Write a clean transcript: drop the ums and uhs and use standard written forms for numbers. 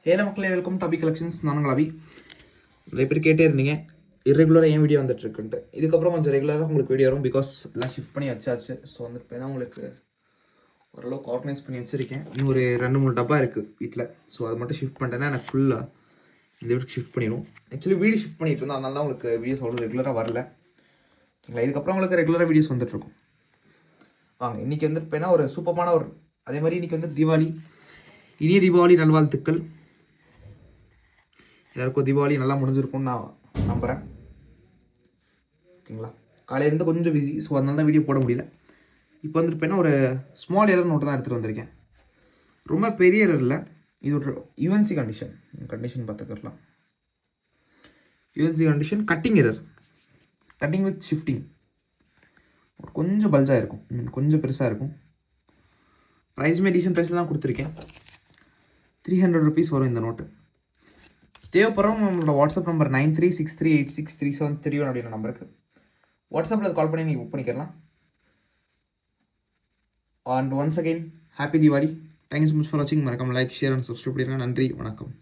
ஹேல மக்களே, welcome topic collections. நானுங்கள் அபி. நிறைய பேர் கேட்டே இருந்தீங்க இரெகுலராக ஏன் வீடியோ வந்துட்டுருக்குன்ட்டு. இதுக்கப்புறம் கொஞ்சம் ரெகுலராக உங்களுக்கு வீடியோ வரும். பிகாஸ் எல்லாம் ஷிஃப்ட் பண்ணி வச்சாச்சு. ஸோ வந்து இப்போ தான் உங்களுக்கு ஓரளவுக்கு ஆர்கனைஸ் பண்ணி வச்சுருக்கேன். இன்னும் ஒரு 2-3 டப்பா இருக்குது வீட்டில். ஸோ அது மட்டும் ஷிஃப்ட் பண்ணிட்டேன்னா எனக்கு ஃபுல்லாக இந்த வீட்டுக்கு ஷிஃப்ட் பண்ணிடும். ஆக்சுவலி வீடு ஷிஃப்ட் பண்ணிட்டு இருந்தோம், அதனால தான் உங்களுக்கு வீடியோஸ் அவ்வளோ ரெகுலராக வரல. ஓகேங்களா? இதுக்கப்புறம் உங்களுக்கு ரெகுலராக வீடியோஸ் வந்துட்டுருக்கும். வாங்க, இன்றைக்கி வந்து இப்போ ஒரு சூப்பரான அதே மாதிரி இன்றைக்கி வந்து தீபாவளி. இனிய தீபாவளி நல்வாழ்த்துக்கள். எல்லாருக்கும் தீபாவளி நல்லா முடிஞ்சிருக்கும்னு நான் நம்புகிறேன். ஓகேங்களா? காலையிலேருந்து கொஞ்சம் பிஸி, ஸோ அதனால தான் வீடியோ போட முடியல. இப்போ வந்துட்டு ஒரு ஸ்மால் எரர் நோட்டு தான் எடுத்துகிட்டு வந்திருக்கேன். ரொம்ப பெரிய எரர் இல்லை, இது ஒரு யூஎன்சி கண்டிஷன் பார்த்துக்கலாம். UNC condition cutting error, cutting with shifting. கொஞ்சம் பல்ஜாக இருக்கும், கொஞ்சம் பெருசாக இருக்கும். ப்ரைஸுமே டீசன்ட் ப்ரைஸில் தான் கொடுத்துருக்கேன். 300 rupees வரும் இந்த நோட்டு. தேவைப்படுறவங்க நம்மளோட வாட்ஸ்அப் நம்பர் 9363863731 அப்படின்ற நம்பருக்கு வாட்ஸ்அப்பில் கால் பண்ணி நீங்கள் புக் பண்ணிக்கலாம். And once again happy Deepavali. Thank you so much for வாட்சிங். மறக்காம லைக், ஷேர் அண்ட் சப்ஸ்கிரைப் பண்ணிடுங்க. நன்றி, வணக்கம்.